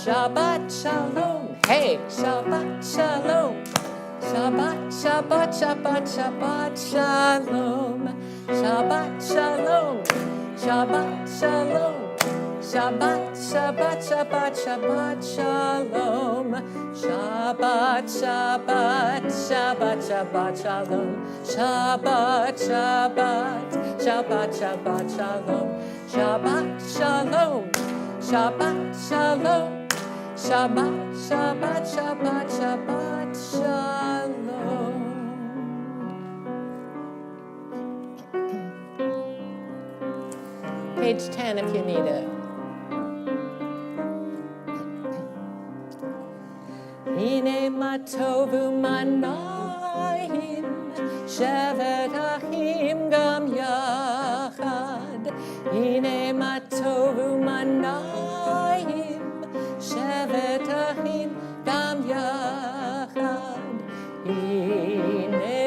Shabbat shalom, hey, Shabbat shalom. Shabbat, Shabbat, Shabbat, Shabbat shalom. Shabbat shalom, Shabbat shalom. Shabbat, Shabbat, Shabbat, Shabbat shalom. Shabbat, Shabbat, Shabbat, Shabbat shalom. Shabbat, Shabbat, Shabbat, Shabbat shalom. Shabbat shalom. Shabbat shalom. Shabbat, Shabbat, Shabbat, Shabbat shalom. Page 10 if you need it. Hine matovu manahim, shevet achim gam yachad. Hine matovu manahim, shevet achim gam yachad. Hine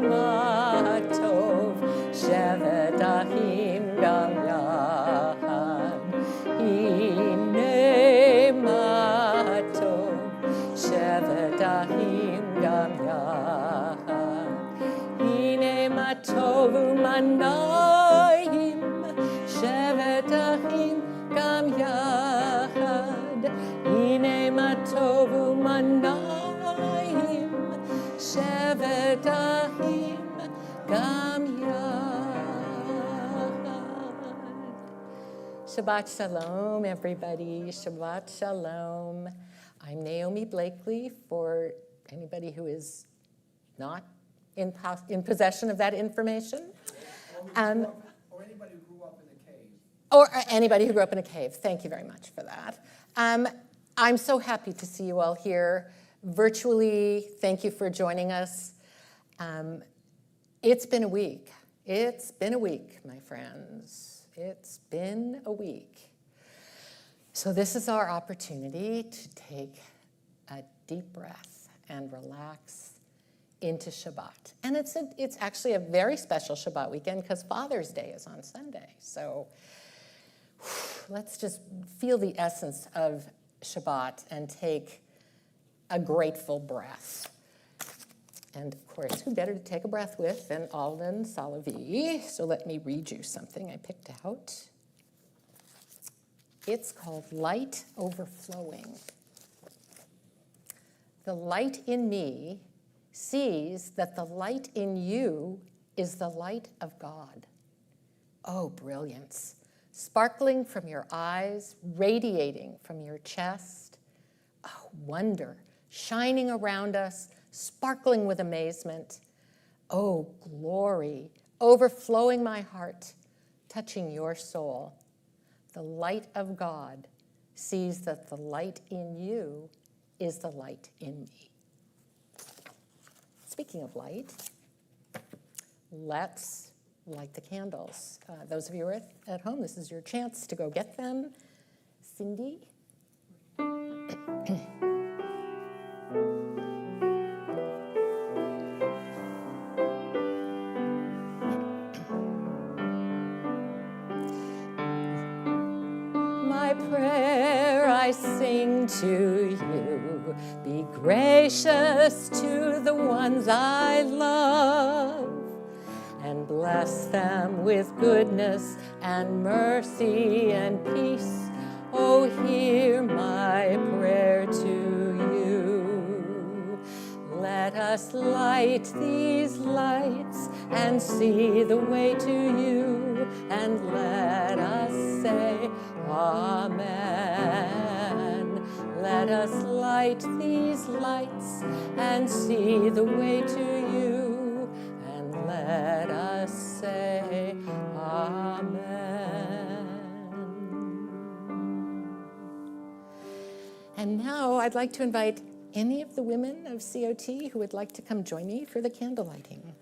matov, shevet achim gam yachad. Hine matov, shevet achim gam yachad. Hine matovu manahim, shevet achim gam yachad. Hine matovu manahim, shevet achim gam yachad. Shabbat shalom, everybody. Shabbat shalom. I'm Naomi Blakely, for anybody who is not in possession of that information. Or anybody who grew up in a cave. Or anybody who grew up in a cave. Thank you very much for that. I'm so happy to see you all here virtually. Thank you for joining us. It's been a week. It's been a week, my friends. It's been a week. So this is our opportunity to take a deep breath and relax into Shabbat. And it's actually a very special Shabbat weekend because Father's Day is on Sunday. So let's just feel the essence of Shabbat and take a grateful breath. And of course, who better to take a breath with than Alden Salavi? So let me read you something I picked out. It's called Light Overflowing. The light in me sees that the light in you is the light of God. Oh, brilliance. Sparkling from your eyes, radiating from your chest. Oh, wonder, shining around us, sparkling with amazement. Oh, glory, overflowing my heart, touching your soul. The light of God sees that the light in you is the light in me. Speaking of light, let's light the candles. Those of you who are at home, this is your chance to go get them. Cindy? My prayer I sing to you, be gracious to the ones I love, and bless them with goodness and mercy and peace. Oh, hear my prayer to you. Let us light these lights and see the way to you, and let us say Amen. Let us light these lights and see the way to you, and let us say Amen. And now I'd like to invite any of the women of COT who would like to come join me for the candle lighting.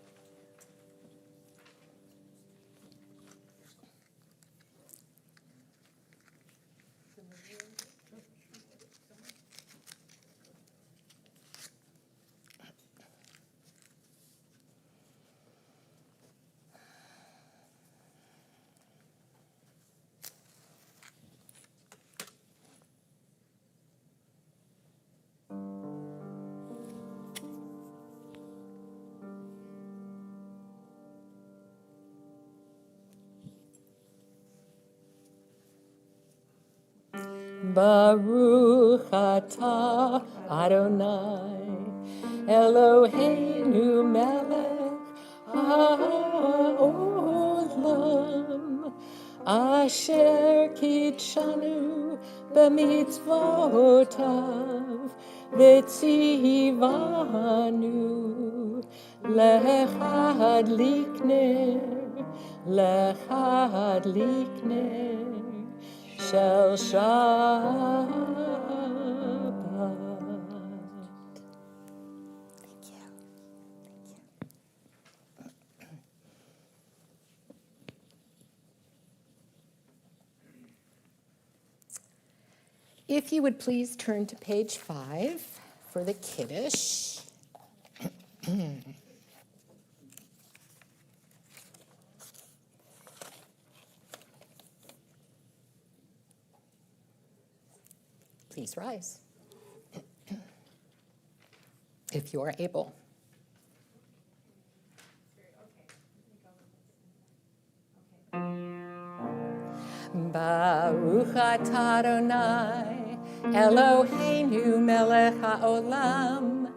Baruch atah Adonai Eloheinu melech haolam asher kitshanu b'mitzvotav v'tzivanu lehadlik ner shel Shabbat. Thank you. If you would please turn to page 5 for the Kiddush. Please rise, if you are able. Baruch atah Adonai Eloheinu melech haolam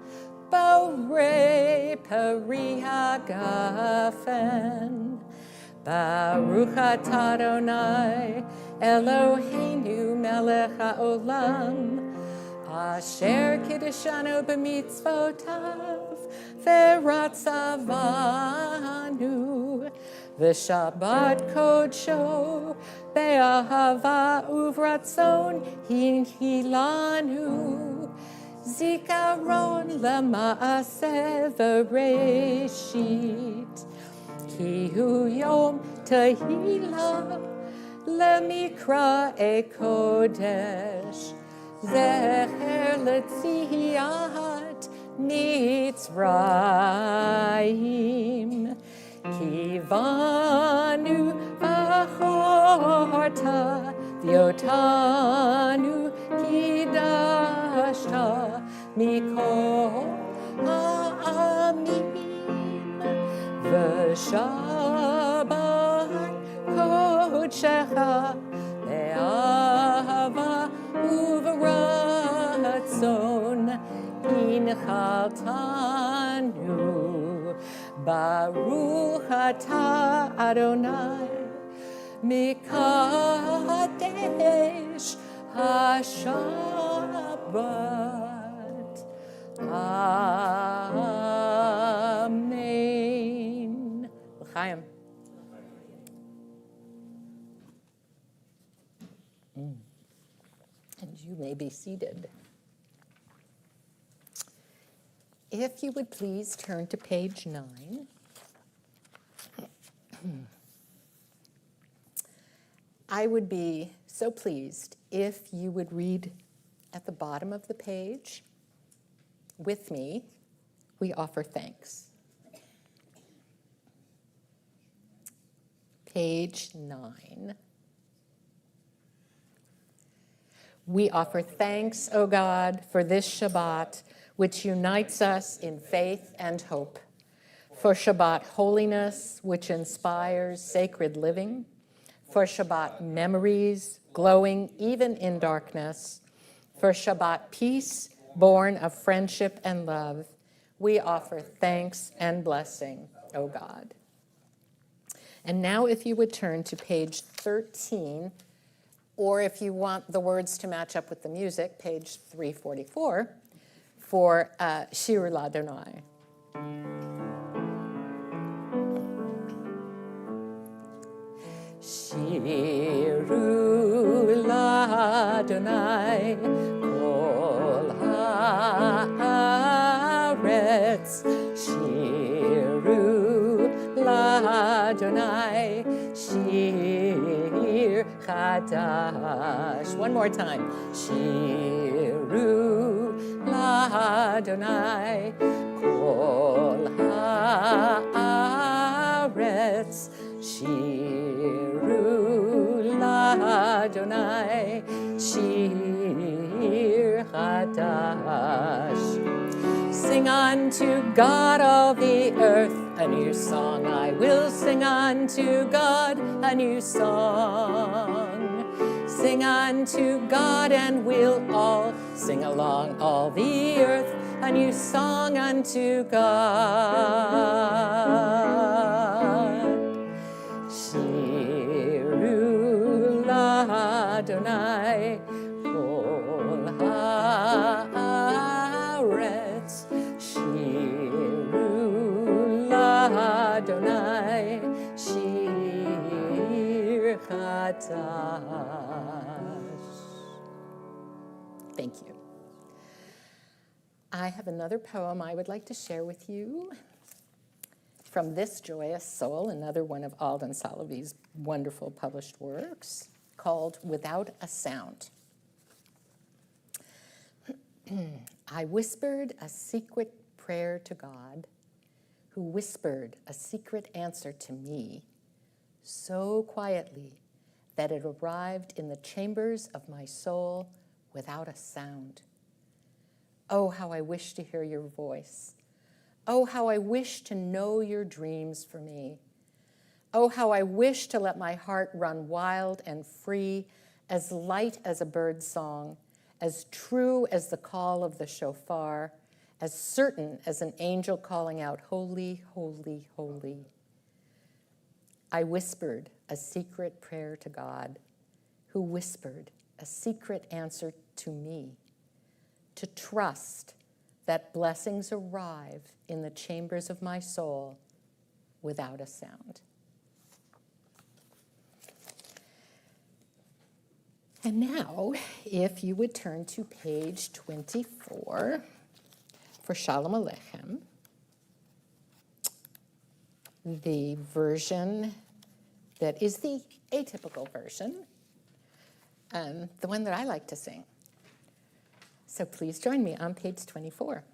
borei peri hagafen. Baruch atah Adonai Eloheinu melech haolam asher kiddushanu b'mitzvotav v'ratzavanu v'shabbat kodsho be'ahava uvratzon hinhilanu zikaron lema'aseh v'reshit ki hu yom tehila lemikra kodesh zecher letziyat Mitzrayim kivanu v'achorta v'yotanu kidashta mikol ha'amim v'shabbat kodshecha be'ahava uv'ratzon inchaltanu Baruch atah Adonai Mikadesh HaShabbat. Amen. L'chaim. And you may be seated. If you would please turn to page 9. I would be so pleased if you would read at the bottom of the page with me, we offer thanks. Page 9. We offer thanks, O God, for this Shabbat, which unites us in faith and hope, for Shabbat holiness, which inspires sacred living, for Shabbat memories glowing even in darkness, for Shabbat peace born of friendship and love. We offer thanks and blessing, O God. And now if you would turn to page 13, or if you want the words to match up with the music, page 344, for Shir L'Adonai. Shiru L'Adonai kol haaretz. Shiru L'Adonai shir chadash. One more time. Shiru L'Adonai kol haaretz. Shiru L'Adonai shir chadash. Sing unto God all the earth a new song. I will sing unto God a new song. Sing unto God, and we'll all sing along all the earth a new song unto God. Shiru l'Adonai kol haaretz. Shiru l'Adonai shir chadash. Thank you. I have another poem I would like to share with you from This Joyous Soul, another one of Alden Salavi's wonderful published works, called Without a Sound. I whispered a secret prayer to God, who whispered a secret answer to me, so quietly that it arrived in the chambers of my soul without a sound. Oh, how I wish to hear your voice. Oh, how I wish to know your dreams for me. Oh, how I wish to let my heart run wild and free, as light as a bird's song, as true as the call of the shofar, as certain as an angel calling out, holy, holy, holy. I whispered a secret prayer to God, who whispered a secret answer to me, to trust that blessings arrive in the chambers of my soul without a sound. And now, if you would turn to page 24 for Shalom Aleichem, the version that is the atypical version, the one that I like to sing. So please join me on page 24.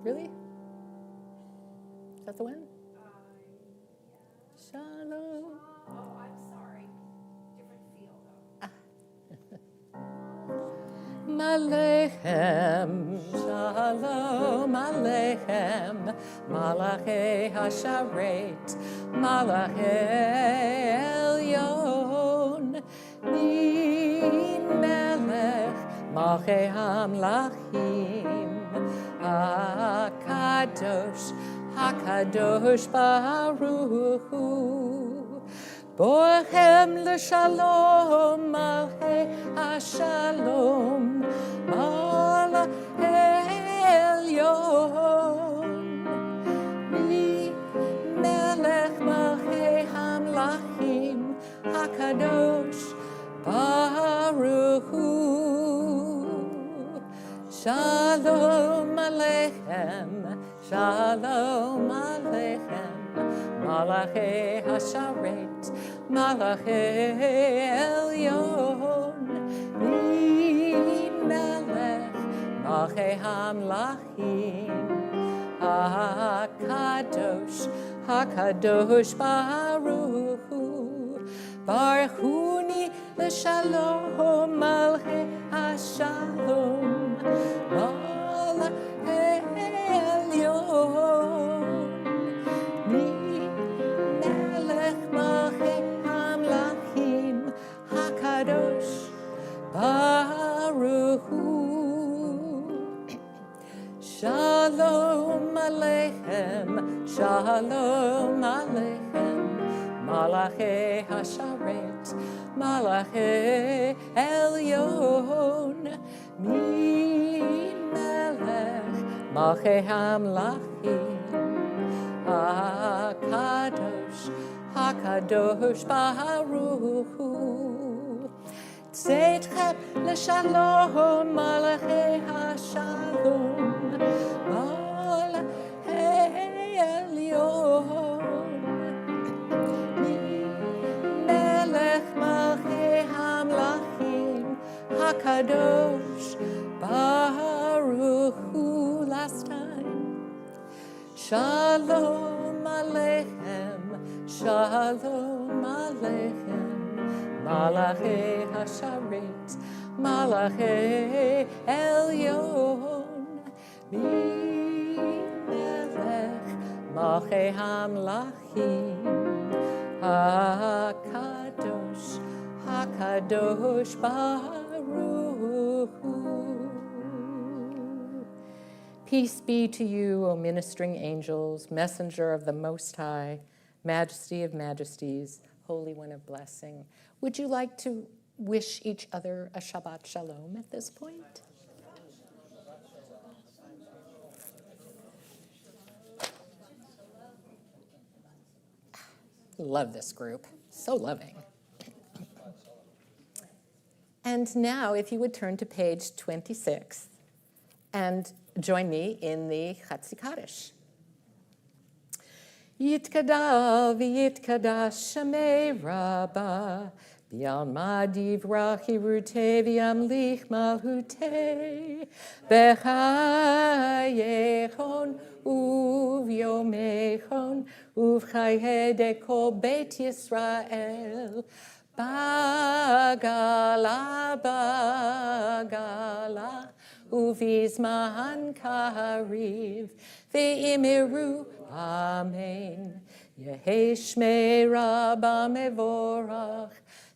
Really? Is that the one? Shalom. Oh, I'm sorry. Different feel, though. Malechem, Shalom Aleichem, Malachei Hasharet, Malachei Elyon, Melech, Malchei Hamlachim, HaKadosh, HaKadosh Baruch Hu, Bohem l'Shalom, Malchei HaShalom, Malachei Elyon, Melech Malchei Hamlachim, HaKadosh Baruch Hu. Shalom Aleichem, Shalom Aleichem, Malachei Hasharet, Malachei Elyon, Melech Malchei Hamlachim, HaKadosh, HaKadosh Baruch Hu, Baruch Huni l'Shalom, Malchei HaShalom, Malachei Elyon, Melech Malchei Hamlachim, HaKadosh Baruch Hu. Shalom Aleichem, Shalom Aleichem, Malachei Hasharet, Malachei Elyon, Melech Malchei Hamlachim, HaKadosh, HaKadosh Baruch Hu. Tzedchem l'Shalom, Malachei HaShalom, Malachei Elyon, Melech Malchei Hamlachim, HaKadosh Baruch Hu. Last time. Shalom Aleichem, Shalom Aleichem, Malachei Hasharet, Malachei Elyon, Melech Malchei Hamlachim, HaKadosh, HaKadosh Baruch Hu. Peace be to you, O ministering angels, messenger of the Most High, Majesty of majesties, Holy One of blessing. Would you like to wish each other a Shabbat Shalom at this point? Love this group. So loving. And now, if you would turn to page 26 and join me in the Chatzi Kaddish. Yitkadal v'yitkadash Shemei Rabbah B'yalma divrach hirutei v'yamlich malhutei B'chayechon uv'yomechon uv'chayei kol Beit Yisrael Bagala bagala uvizman kariv ve'imiru amen. Yehei shmei rabba mevorach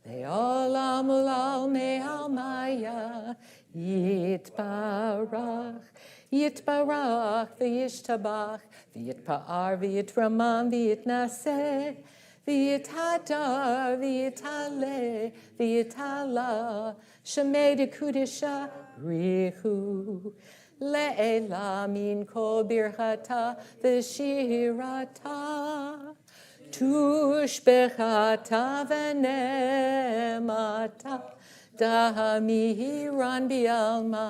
le'olam ulal me'almaya yitbarach yitbarach v'yishtabach v'yitpa'ar v'yitraman v'yitnaseh v'yitadar v'yitale v'yitala shemei dekudisha rihu le'ela min kol birchata v'shirata tushbechata v'nemata dahamiran bi'alma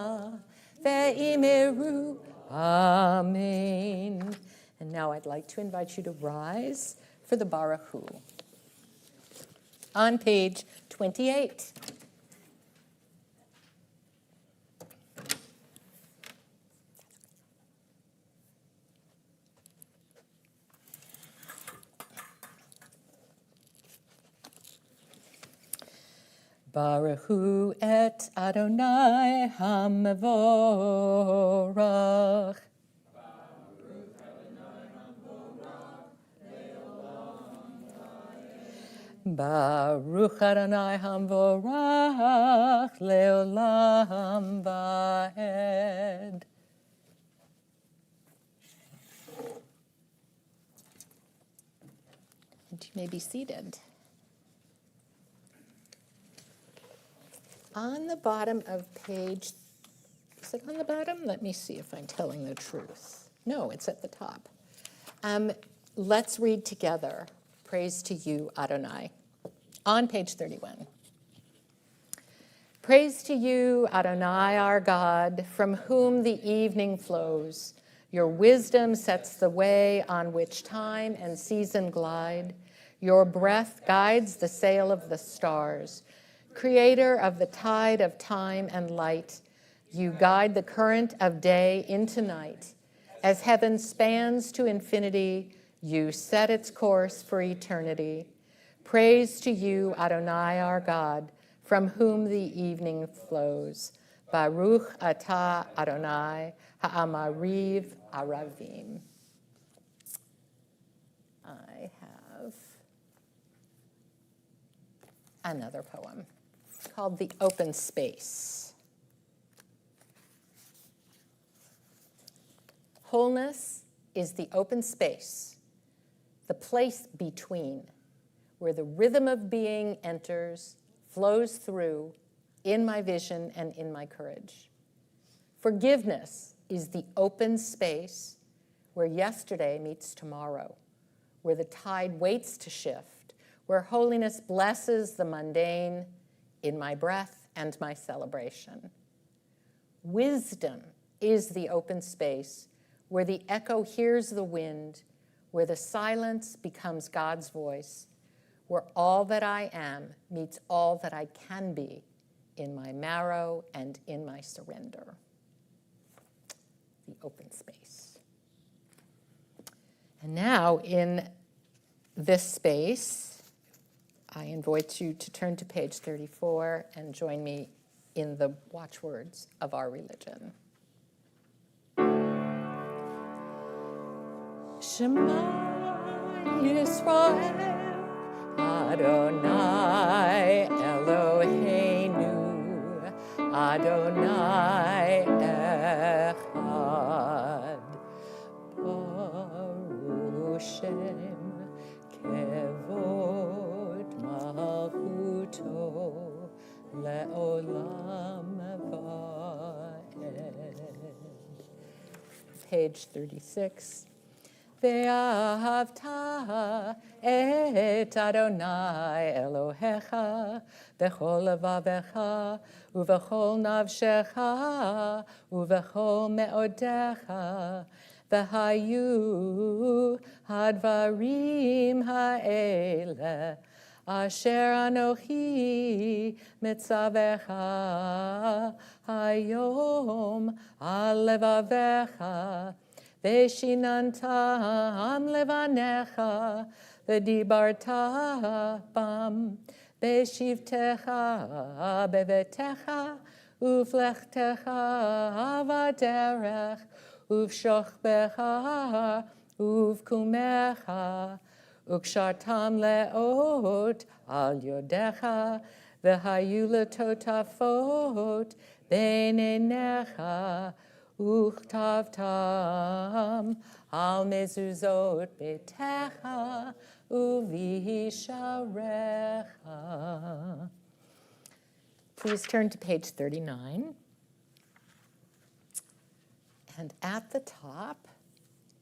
ve'imiru amen. And now I'd like to invite you to rise for the Baruch Hu. On page 28. Baruch Hu et Adonai HaMevorach. Baruch Adonai HaMevorach leolam va'ed. And you may be seated. On the bottom of page, is it on the bottom? Let me see if I'm telling the truth. No, it's at the top. Let's read together. Praise to you, Adonai. On page 31. Praise to you, Adonai, our God, from whom the evening flows. Your wisdom sets the way on which time and season glide. Your breath guides the sail of the stars. Creator of the tide of time and light, you guide the current of day into night. As heaven spans to infinity, you set its course for eternity. Praise to you, Adonai, our God, from whom the evening flows. Baruch atah Adonai ha'amariv aravim. I have another poem called The Open Space. Wholeness is the open space, the place between, where the rhythm of being enters, flows through, in my vision and in my courage. Forgiveness is the open space where yesterday meets tomorrow, where the tide waits to shift, where holiness blesses the mundane in my breath and my celebration. Wisdom is the open space where the echo hears the wind, where the silence becomes God's voice, where all that I am meets all that I can be in my marrow and in my surrender. The open space. And now in this space, I invite you to turn to page 34 and join me in the watchwords of our religion. Shema Yisrael, Adonai Eloheinu, Adonai Echad. Baruch Shem Kevod Malchuto Le'olam Va'ed. Page 36. Ve'ahavta et Adonai Elohecha b'chol levavecha u'v'chol navshecha u'v'chol me'odecha v'hayu hadvarim ha'ele asher anochi mitzavecha hayom al levavecha Veshinantam levanecha, v'dibarta bam, beshivtecha bevetecha, uvlechtecha vaderech, uvshochbecha, uvkumecha, ukshartam leot al yodecha, v'hayu letotafot beinenecha, Uchtavtam al mezuzot betecha uvisharecha. Please turn to page 39. And at the top,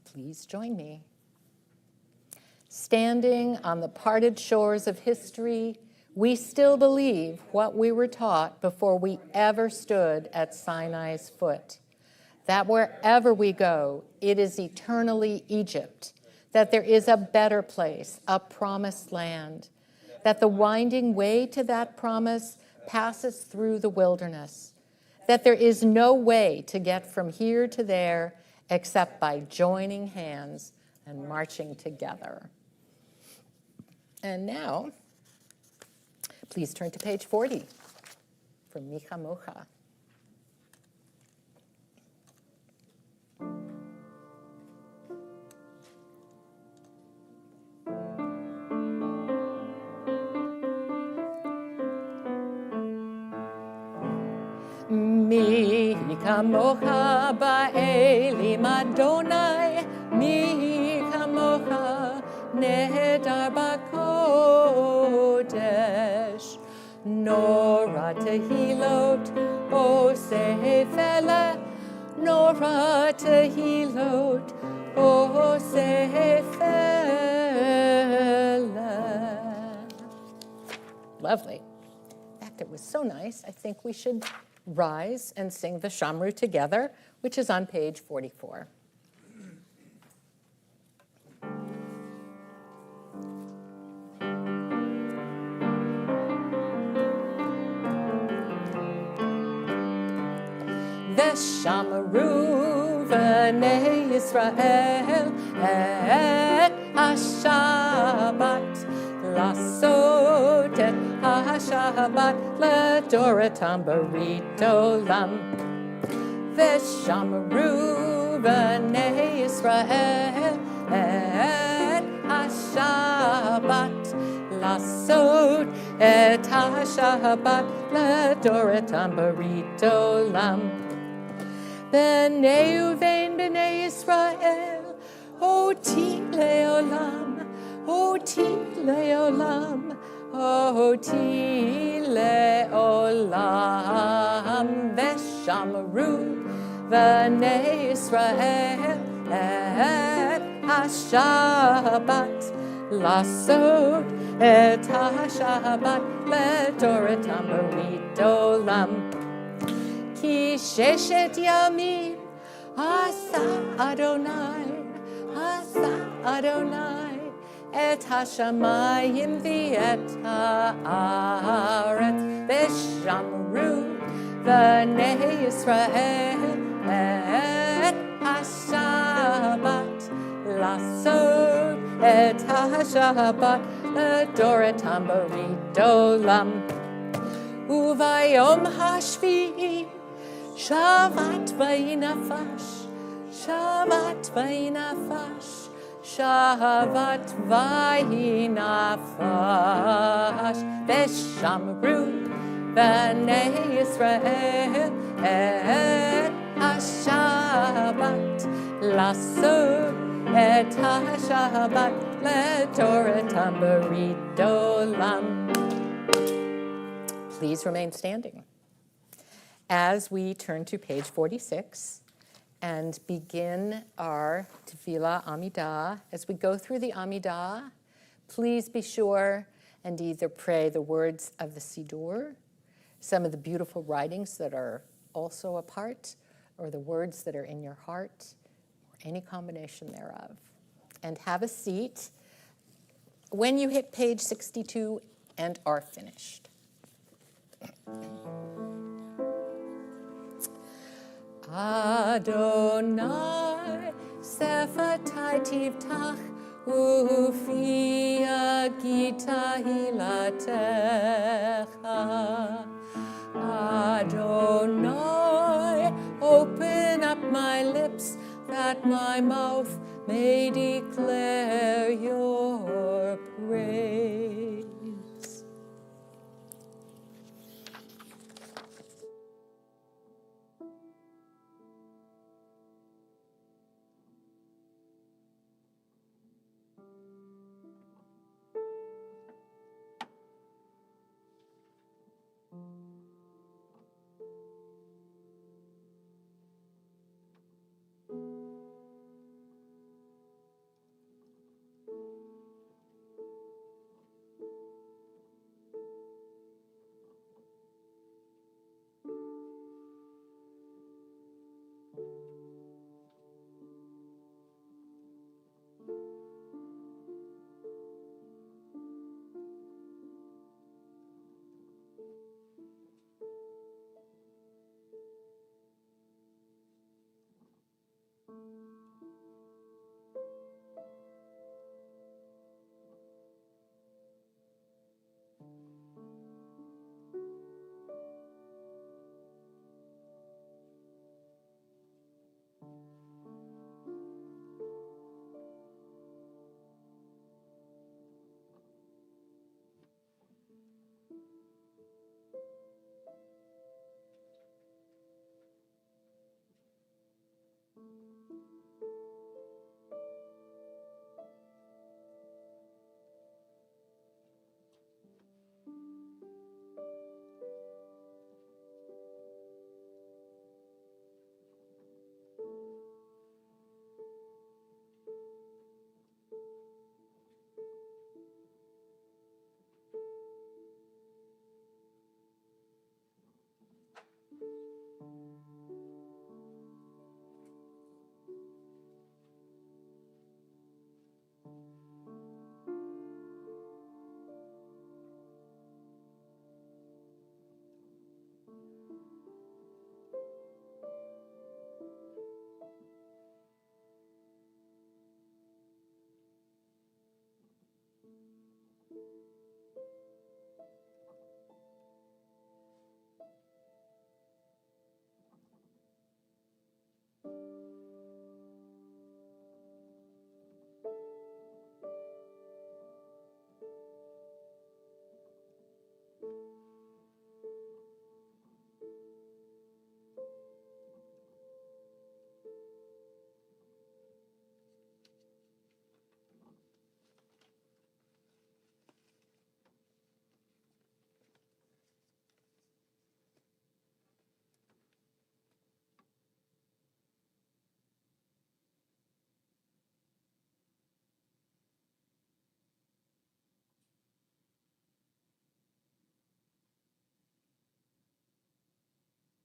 please join me. Standing on the parted shores of history, we still believe what we were taught before we ever stood at Sinai's foot. That wherever we go, it is eternally Egypt, that there is a better place, a promised land, that the winding way to that promise passes through the wilderness, that there is no way to get from here to there except by joining hands and marching together. And now, please turn to page 40 from Micha Mocha. Mi kamocha ba'elim Adonai, mi kamocha nehedar b'kodesh. Nora tehilot osefele, Nora tehilot osefele. Lovely. In fact, it was so nice, I think we should rise and sing the Shamru together, which is on page 44. Veshamru v'nei Yisrael et ha-Shabbat lasot et ha-Shabbat l'doratam barit olam. Veshamru v'nei Yisrael et ha-Shabbat lasot et ha-Shabbat l'doratam barit olam. B'nei uvein b'nei Yisrael oti leolam, oti leolam, oti leolam. Veshamru v'nei Yisrael et ha-Shabbat lasot et ha-Shabbat l'doratam barit olam. Ki sheshet yamim asa Adonai, asa Adonai, et hashamayim v'et haaretz. Veshamru v'nei Yisrael et ha-Shabbat lasot et ha-Shabbat l'doratam barit olam. Uvayom hashvi'i Shabbat v'inafash, Shabbat v'inafash, Shabbat vayi nafash v'shamru b'nei Yisrael et ha-Shabbat lasur et ha-Shabbat leToratam b'rit olam. Please remain standing as we turn to page 46 and begin our Tefillah Amidah. As we go through the Amidah, please be sure and either pray the words of the Siddur, some of the beautiful writings that are also a part, or the words that are in your heart, or any combination thereof. And have a seat when you hit page 62 and are finished. Adonai sefatai tivtach ufi agita hilatecha. Adonai, open up my lips that my mouth may declare your praise.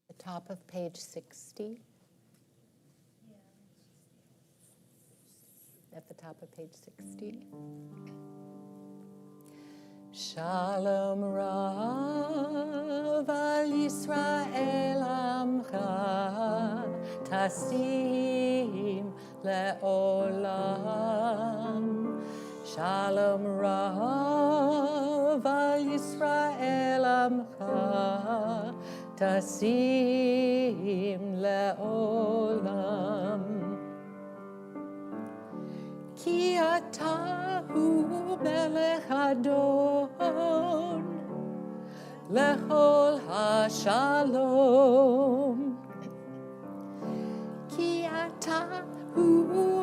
The top of page 60. At the top of page 60. Shalom Rav al Yisrael Amcha Tasim Le'olam. Shalom Rav al Yisrael Amcha Tasim Le'olam. Ki ata hu melech adon lechol hashalom. Ki ata hu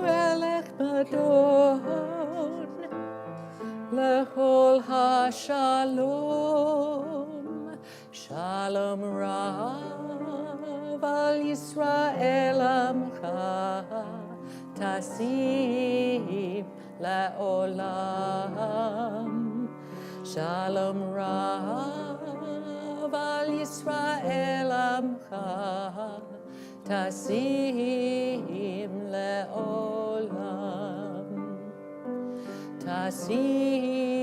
melech adon lechol hashalom. Shalom rav al Yisrael amcha tasim le'olam. Shalom rav al Yisrael amcha tasim le'olam. Tasim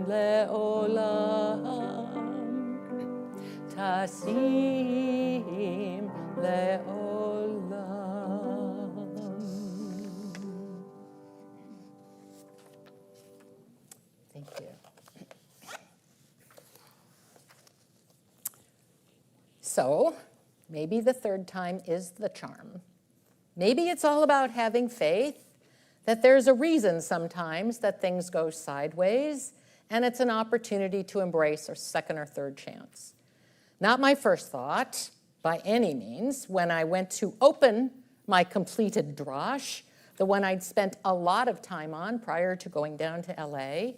le'olam. Tasim le'olam. Thank you. So, maybe the third time is the charm. Maybe it's all about having faith, that there's a reason sometimes that things go sideways, and it's an opportunity to embrace a second or third chance. Not my first thought, by any means, when I went to open my completed drash, the one I'd spent a lot of time on prior to going down to LA.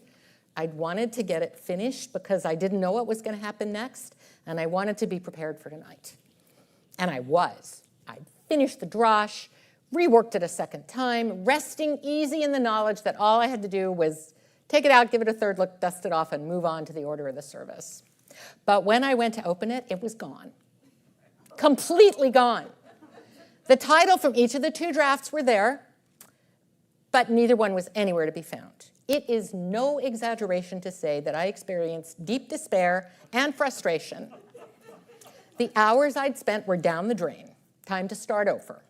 I'd wanted to get it finished because I didn't know what was going to happen next, and I wanted to be prepared for tonight. And I was. I'd finished the drash, reworked it a second time, resting easy in the knowledge that all I had to do was take it out, give it a third look, dust it off, and move on to the order of the service. But when I went to open it, it was gone. Completely gone. The title from each of the two drafts were there, but neither one was anywhere to be found. It is no exaggeration to say that I experienced deep despair and frustration. The hours I'd spent were down the drain. Time to start over.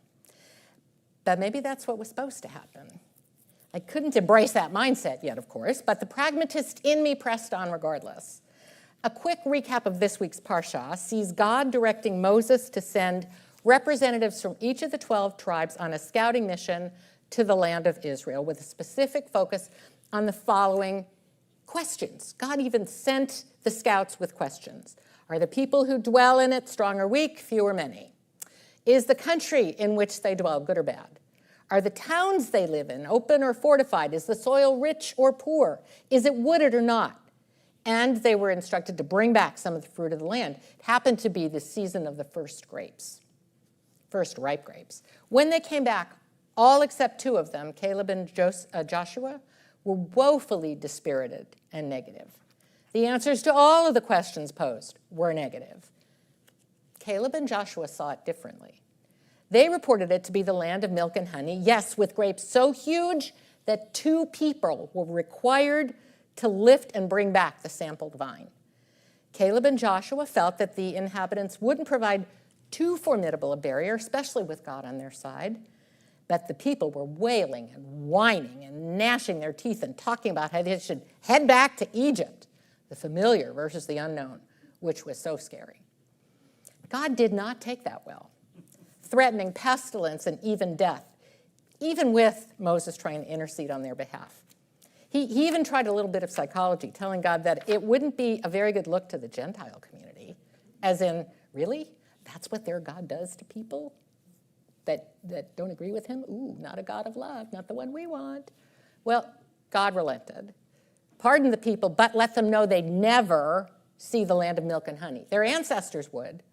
But maybe that's what was supposed to happen. I couldn't embrace that mindset yet, of course, but the pragmatist in me pressed on regardless. A quick recap of this week's Parsha sees God directing Moses to send representatives from each of the 12 tribes on a scouting mission to the land of Israel with a specific focus on the following questions. God even sent the scouts with questions. Are the people who dwell in it strong or weak, few or many? Is the country in which they dwell good or bad? Are the towns they live in open or fortified? Is the soil rich or poor? Is it wooded or not? And they were instructed to bring back some of the fruit of the land. It happened to be the season of the first grapes, first ripe grapes. When they came back, all except two of them, Caleb and Joshua, were woefully dispirited and negative. The answers to all of the questions posed were negative. Caleb and Joshua saw it differently. They reported it to be the land of milk and honey, yes, with grapes so huge that 2 people were required to lift and bring back the sampled vine. Caleb and Joshua felt that the inhabitants wouldn't provide too formidable a barrier, especially with God on their side, but the people were wailing and whining and gnashing their teeth and talking about how they should head back to Egypt, the familiar versus the unknown, which was so scary. God did not take that well, threatening pestilence and even death, even with Moses trying to intercede on their behalf. He even tried a little bit of psychology, telling God that it wouldn't be a very good look to the Gentile community, as in, really? That's what their God does to people that don't agree with him? Ooh, not a God of love, not the one we want. Well, God relented. Pardoned the people, but let them know they'd never see the land of milk and honey. Their ancestors would,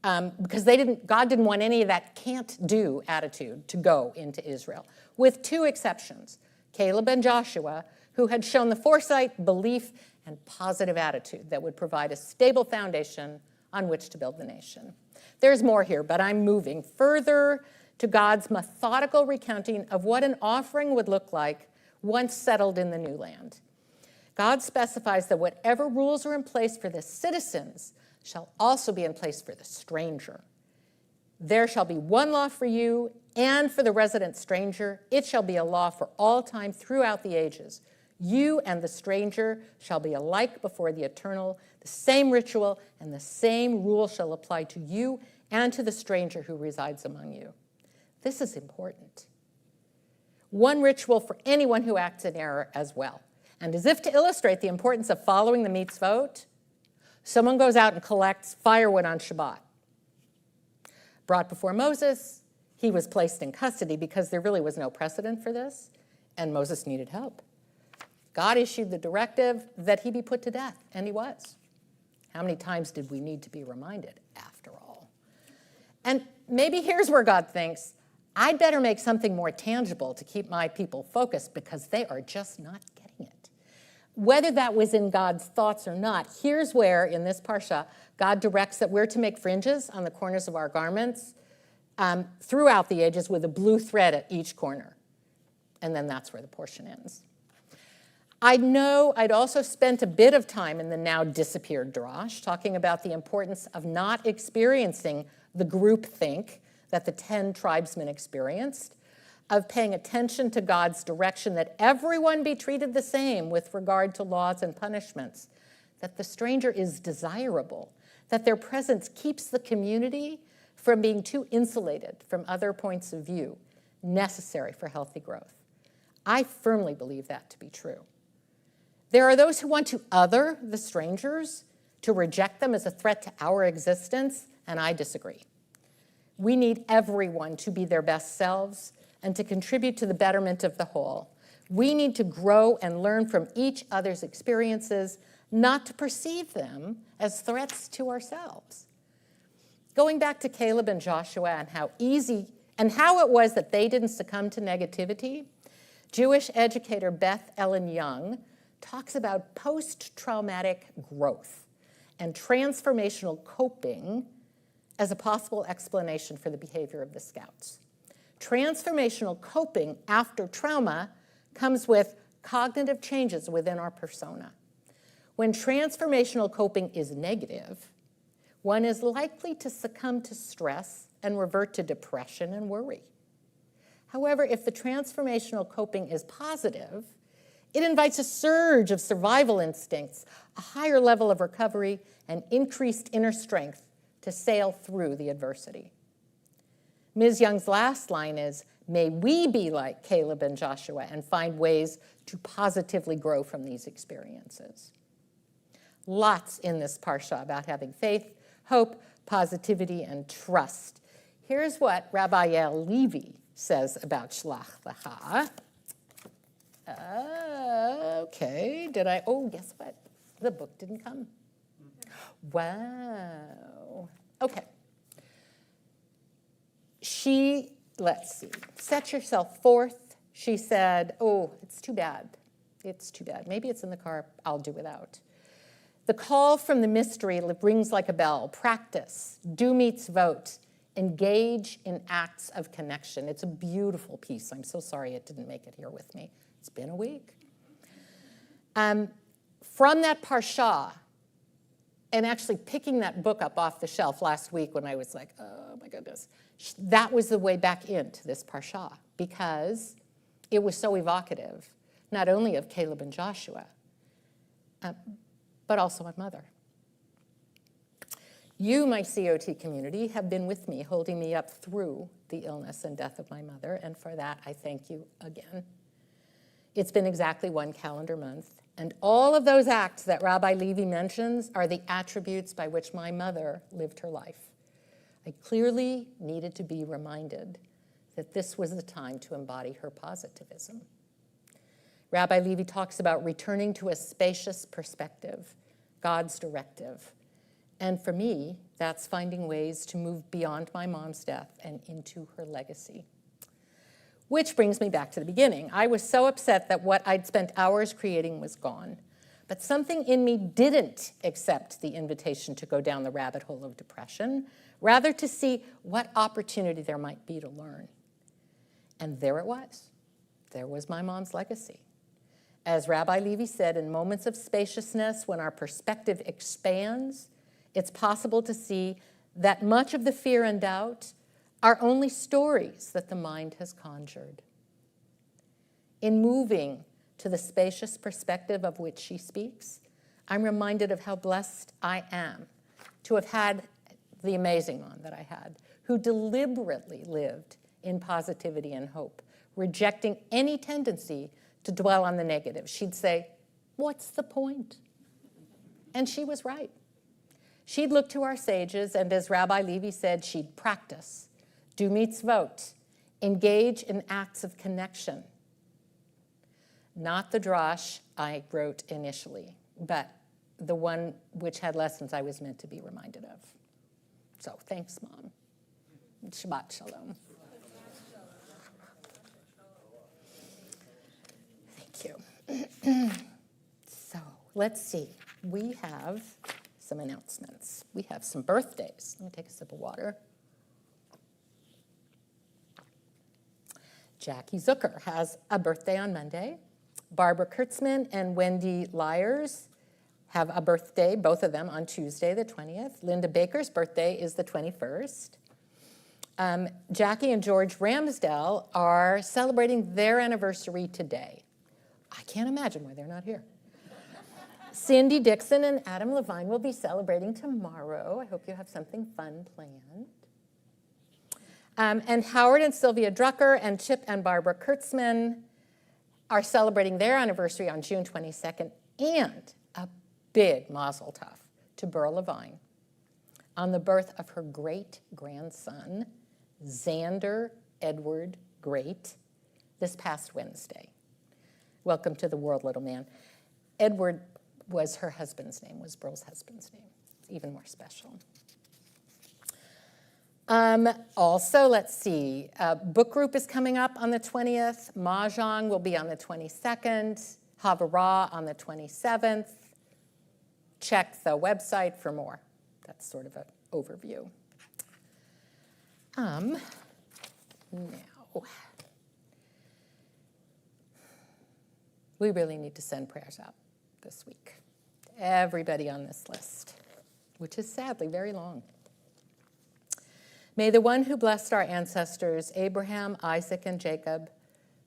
because God didn't want any of that can't-do attitude to go into Israel, with 2 exceptions. Caleb and Joshua, who had shown the foresight, belief, and positive attitude that would provide a stable foundation on which to build the nation. There's more here, but I'm moving further to God's methodical recounting of what an offering would look like once settled in the new land. God specifies that whatever rules are in place for the citizens shall also be in place for the stranger. There shall be one law for you and for the resident stranger. It shall be a law for all time throughout the ages. You and the stranger shall be alike before the eternal. The same ritual and the same rule shall apply to you and to the stranger who resides among you. This is important. one ritual for anyone who acts in error as well. And as if to illustrate the importance of following the mitzvot, someone goes out and collects firewood on Shabbat. Brought before Moses, he was placed in custody because there really was no precedent for this, and Moses needed help. God issued the directive that he be put to death, and he was. How many times did we need to be reminded, after all? And maybe here's where God thinks, I'd better make something more tangible to keep my people focused because they are just not getting it. Whether that was in God's thoughts or not, here's where, in this parsha, God directs that we're to make fringes on the corners of our garments throughout the ages with a blue thread at each corner. And then that's where the portion ends. I know I'd also spent a bit of time in the now disappeared drash talking about the importance of not experiencing the groupthink that the 10 tribesmen experienced, of paying attention to God's direction that everyone be treated the same with regard to laws and punishments, that the stranger is desirable, that their presence keeps the community from being too insulated from other points of view, necessary for healthy growth. I firmly believe that to be true. There are those who want to other the strangers, to reject them as a threat to our existence, and I disagree. We need everyone to be their best selves and to contribute to the betterment of the whole. We need to grow and learn from each other's experiences, not to perceive them as threats to ourselves. Going back to Caleb and Joshua and how it was that they didn't succumb to negativity, Jewish educator Beth Ellen Young talks about post-traumatic growth and transformational coping as a possible explanation for the behavior of the scouts. Transformational coping after trauma comes with cognitive changes within our persona. When transformational coping is negative, one is likely to succumb to stress and revert to depression and worry. However, if the transformational coping is positive, it invites a surge of survival instincts, a higher level of recovery, and increased inner strength to sail through the adversity. Ms. Young's last line is, may we be like Caleb and Joshua and find ways to positively grow from these experiences. Lots in this parsha about having faith, hope, positivity, and trust. Here's what Rabbi Yael Levy says about Shlach Lecha. Okay, guess what? The book didn't come. Wow. Okay. Let's see, set yourself forth. She said, it's too bad. It's too bad. Maybe it's in the car. I'll do without. The call from the mystery rings like a bell. Practice, do meets vote, engage in acts of connection. It's a beautiful piece. I'm so sorry it didn't make it here with me. It's been a week. From that parsha, and actually picking that book up off the shelf last week when I was like, oh my goodness, that was the way back into this parsha because it was so evocative, not only of Caleb and Joshua, but also my mother. You, my COT community, have been with me, holding me up through the illness and death of my mother, and for that I thank you again. It's been exactly 1 calendar month, and all of those acts that Rabbi Levy mentions are the attributes by which my mother lived her life. I clearly needed to be reminded that this was the time to embody her positivism. Rabbi Levy talks about returning to a spacious perspective, God's directive. And for me, that's finding ways to move beyond my mom's death and into her legacy. Which brings me back to the beginning. I was so upset that what I'd spent hours creating was gone. But something in me didn't accept the invitation to go down the rabbit hole of depression, rather to see what opportunity there might be to learn. And there it was. There was my mom's legacy. As Rabbi Levy said, in moments of spaciousness, when our perspective expands, it's possible to see that much of the fear and doubt are only stories that the mind has conjured. In moving to the spacious perspective of which she speaks, I'm reminded of how blessed I am to have had the amazing mom that I had, who deliberately lived in positivity and hope, rejecting any tendency to dwell on the negative. She'd say, "What's the point?" And she was right. She'd look to our sages, and as Rabbi Levy said, she'd practice, do mitzvot, engage in acts of connection. Not the drash I wrote initially, but the one which had lessons I was meant to be reminded of. So thanks, Mom. Shabbat shalom. Thank you. So let's see. We have some announcements. We have some birthdays. Let me take a sip of water. Jackie Zucker has a birthday on Monday. Barbara Kurtzman and Wendy Lyers have a birthday, both of them, on Tuesday, the 20th. Linda Baker's birthday is the 21st. Jackie and George Ramsdell are celebrating their anniversary today. I can't imagine why they're not here. Cindy Dixon and Adam Levine will be celebrating tomorrow. I hope you have something fun planned. And Howard and Sylvia Drucker and Chip and Barbara Kurtzman are celebrating their anniversary on June 22nd, and a big mazel tov to Burl Levine on the birth of her great-grandson, Xander Edward Great, this past Wednesday. Welcome to the world, little man. Edward was her husband's name, was Burl's husband's name. It's even more special. Also, let's see, book group is coming up on the 20th. Mahjong will be on the 22nd. Havara on the 27th. Check the website for more. That's sort of an overview. Now, we really need to send prayers out this week to everybody on this list, which is sadly very long. May the one who blessed our ancestors, Abraham, Isaac, and Jacob,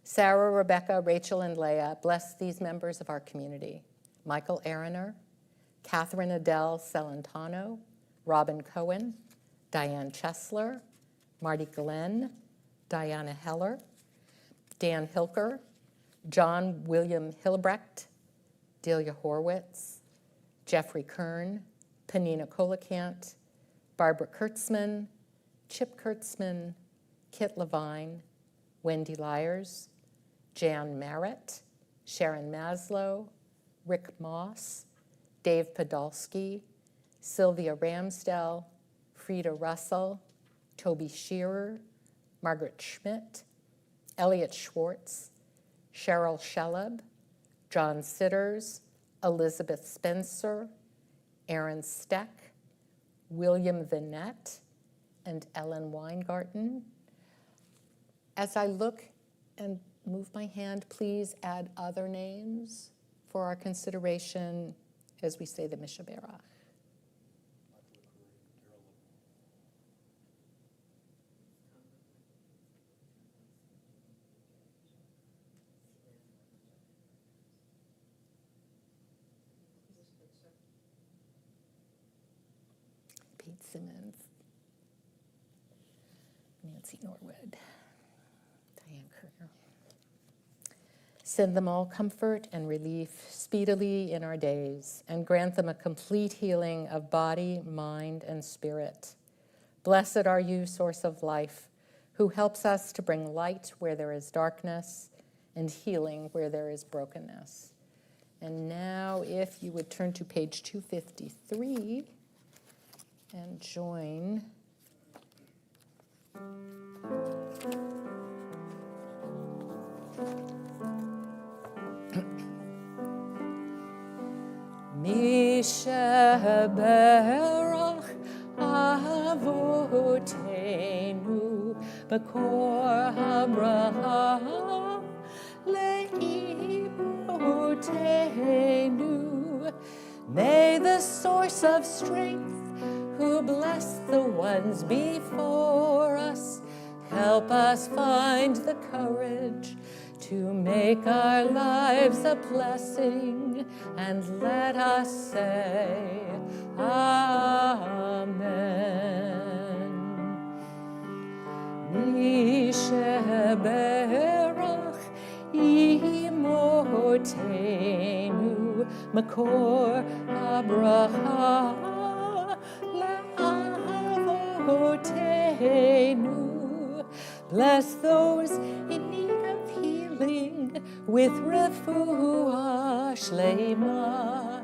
Sarah, Rebecca, Rachel, and Leah, bless these members of our community: Michael Aroner, Catherine Adele Celentano, Robin Cohen, Diane Chesler, Marty Glenn, Diana Heller, Dan Hilker, John William Hillebrecht, Delia Horwitz, Jeffrey Kern, Panina Kolakant, Barbara Kurtzman, Chip Kurtzman, Kit Levine, Wendy Lyers, Jan Merritt, Sharon Maslow, Rick Moss, Dave Podolsky, Sylvia Ramsdell, Frida Russell, Toby Shearer, Margaret Schmidt, Elliot Schwartz, Cheryl Shelleb, John Sitters, Elizabeth Spencer, Aaron Steck, William Vinette, and Ellen Weingarten. As I look and move my hand, please add other names for our consideration as we say the Mishaberach. Pete Simmons, Nancy Norwood, Diane Kerr. Send them all comfort and relief speedily in our days, and grant them a complete healing of body, mind, and spirit. Blessed are you, source of life, who helps us to bring light where there is darkness and healing where there is brokenness. And now, if you would turn to page 253 and join Mishaberach Avotenu Bekor Abraham Leibotenu. May the source of strength, who blessed the ones before us, help us find the courage to make our lives a blessing, and let us say, Amen. Mishaberach avotenu, makor Abraham, la'avotenu. Bless those in need of healing with refuah shlema,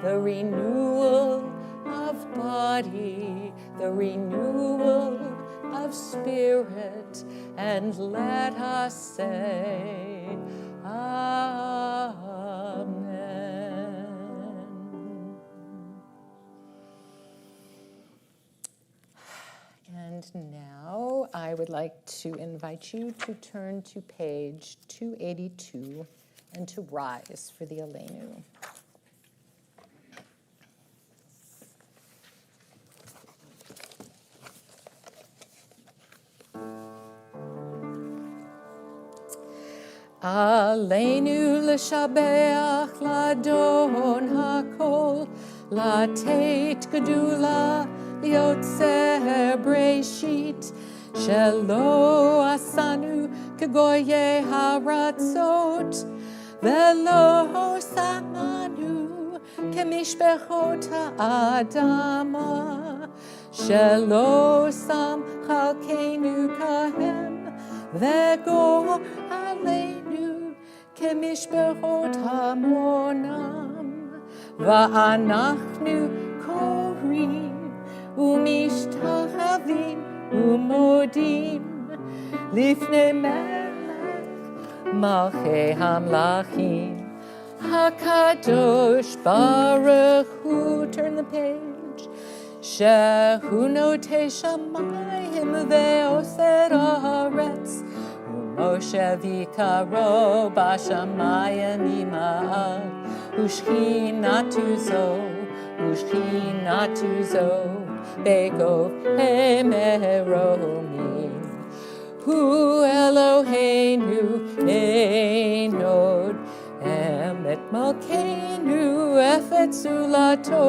the renewal of body, the renewal of spirit, and let us say, Amen. And now I would like to invite you to turn to page 282 and to rise for the Aleinu. Aleinu l'shabeach l'adon hakol, l'ateit gedula liotzer breshit, shelo asanu kegoye haratzot, velo samanu kemishbechot ha'adama, shelo sam chalkenu kahem, vego aleinu kemishbechot hamonam, va'anachnu korim umishtachavim umodim lifnei melech malchei hamlachim hakadosh baruch hu. Turn the page. Shehu notei shamayim ve'oser haaretz, Moshe vikaro bashamayim ima'al, ushchinatu zo begov hemeromim. Hu Eloheinu einod, emet malkeinu efet zulato,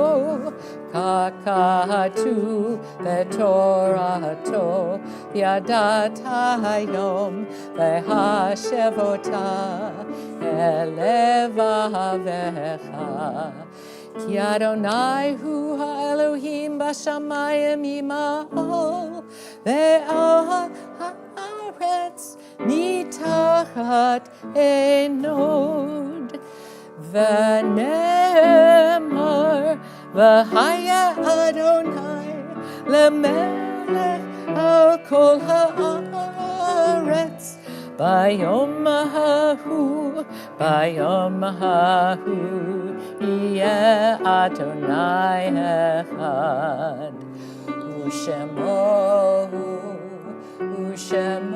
kakatu vetorato, yadat hayom vehashevota elevavecha. Ki Adonai hu ha'Elohim b'shamayim yima'ol, ve'al ha'aretz mitachat enod. V'nemar v'haya Adonai lemelech al kol ha'aretz, bayom hahu yeh Adonai echad, u'shemo echad.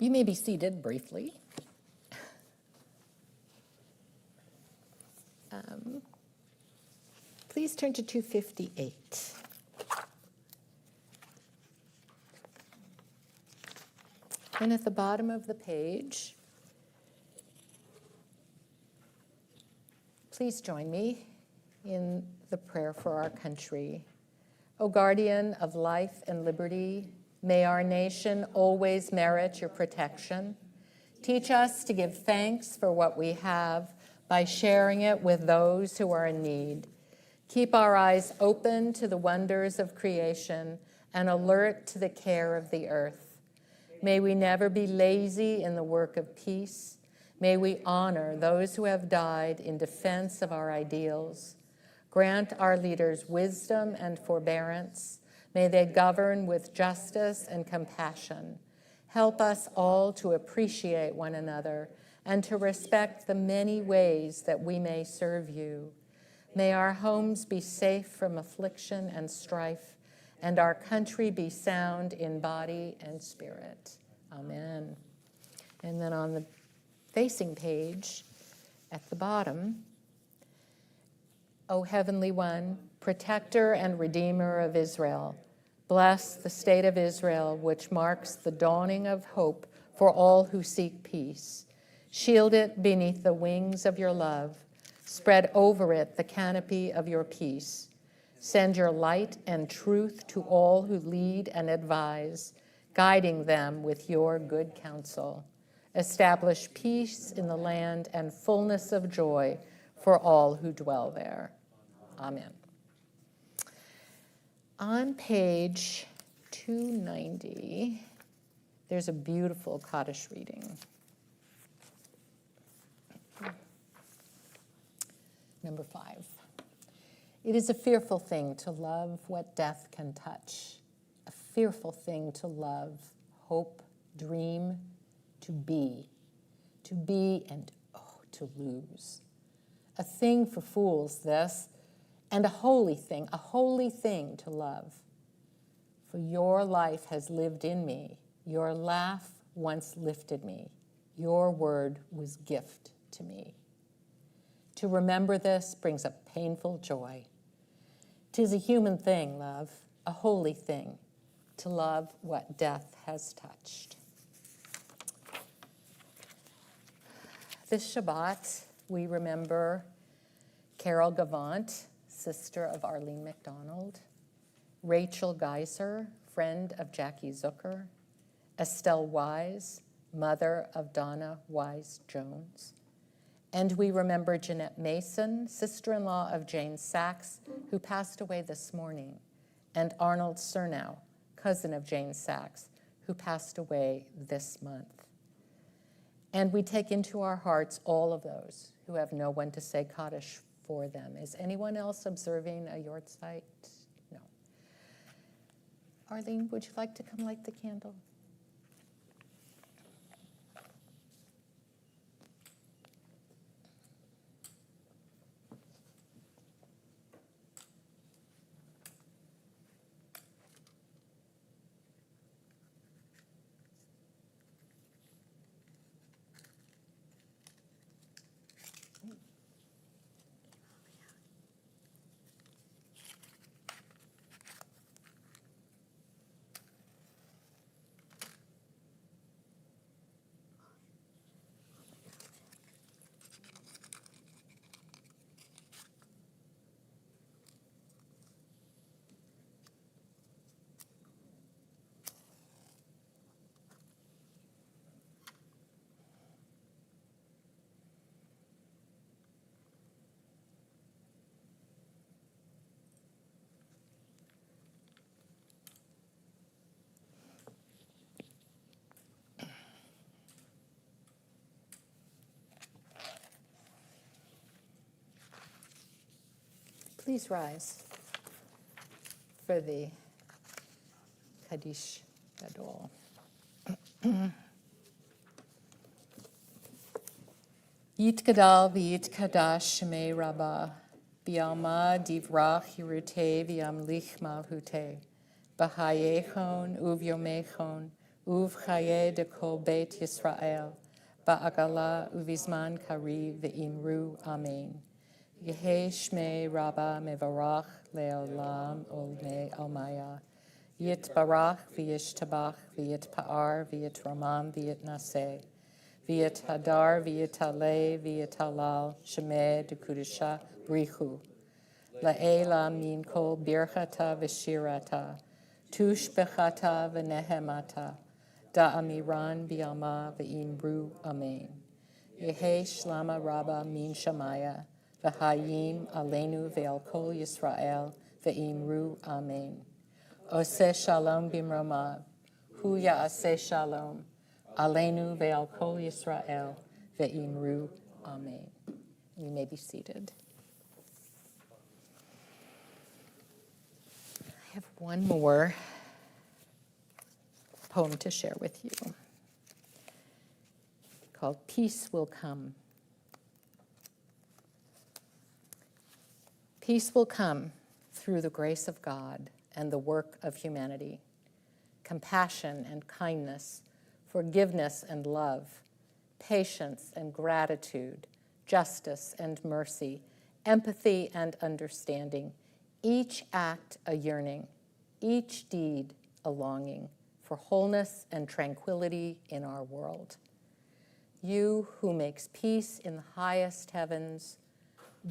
You may be seated briefly. Please turn to 258. And at the bottom of the page, please join me in the prayer for our country. O guardian of life and liberty, may our nation always merit your protection. Teach us to give thanks for what we have by sharing it with those who are in need. Keep our eyes open to the wonders of creation and alert to the care of the earth. May we never be lazy in the work of peace. May we honor those who have died in defense of our ideals. Grant our leaders wisdom and forbearance. May they govern with justice and compassion. Help us all to appreciate one another and to respect the many ways that we may serve you. May our homes be safe from affliction and strife, and our country be sound in body and spirit. Amen. And then on the facing page, at the bottom, O Heavenly One, protector and redeemer of Israel, bless the state of Israel, which marks the dawning of hope for all who seek peace. Shield it beneath the wings of your love. Spread over it the canopy of your peace. Send your light and truth to all who lead and advise, guiding them with your good counsel. Establish peace in the land and fullness of joy for all who dwell there. Amen. On page 290, there's a beautiful Kaddish reading. Number 5. It is a fearful thing to love what death can touch, a fearful thing to love, hope, dream, to be and to lose. A thing for fools, this, and a holy thing to love. For your life has lived in me, your laugh once lifted me, your word was gift to me. To remember this brings a painful joy. 'Tis a human thing, love, a holy thing, to love what death has touched. This Shabbat, we remember Carol Gavant, sister of Arlene MacDonald, Rachel Geiser, friend of Jackie Zucker, Estelle Wise, mother of Donna Wise-Jones. And we remember Jeanette Mason, sister-in-law of Jane Sachs, who passed away this morning, and Arnold Cernow, cousin of Jane Sachs, who passed away this month. And we take into our hearts all of those who have no one to say Kaddish for them. Is anyone else observing a yortzeit? No. Arlene, would you like to come light the candle? Please rise for the Kaddish Gadol. Yitgadal v'yitkadash shemei rabbah, b'alma divrach yiruteh v'yamlich malhuteh, b'chayechon uvyomechon, uvchaye de kol beit Yisrael, ba'agala uvizman kariv v'imru amen. Yehe shmei rabbah mevarach le'olam olmei almaya, yitbarach v'yishtabach v'yitpa'ar v'yitramam v'yitnaseh, V'yit hadar, v'yit haleh, v'yit halal, shemeh dekudisha brichu. La'ela min kol birchata v'shirata, tush bechata v'nehemata, da'amiran bi'alma v'imru amen. Yehe shlama rabba min shamaya, v'hayim aleinu ve'al kol Yisrael, v'imru amen. Oseh shalom bimromav, hu ya'aseh shalom, Aleinu ve'al kol Yisrael ve'imru amen. You may be seated. I have one more poem to share with you called Peace Will Come. Peace will come through the grace of God and the work of humanity. Compassion and kindness, forgiveness and love, patience and gratitude, justice and mercy, empathy and understanding, each act a yearning, each deed a longing for wholeness and tranquility in our world. you who makes peace in the highest heavens,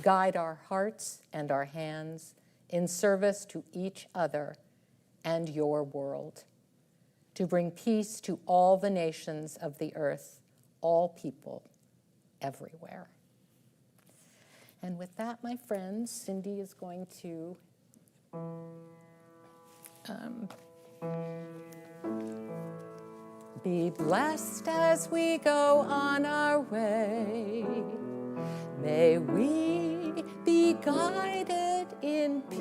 guide our hearts and our hands in service to each other and your world, to bring peace to all the nations of the earth, all people, everywhere. And with that, my friends, Cindy is going to be blessed as we go on our way. May we be guided in peace.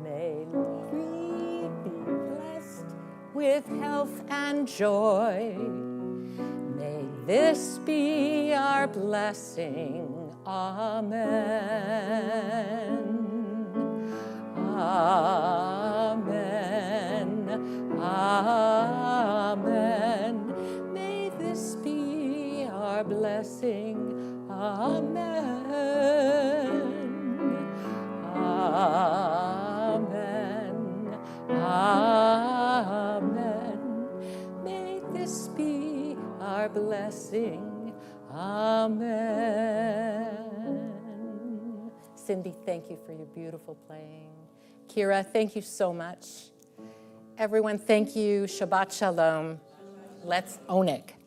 May we be blessed with health and joy. May this be our blessing. Amen. Amen. Amen. May this be our blessing. Amen. Amen. Amen. May this be our blessing. Amen. Cindy, thank you for your beautiful playing. Kira, thank you so much. Everyone, thank you. Shabbat Shalom. Let's own it.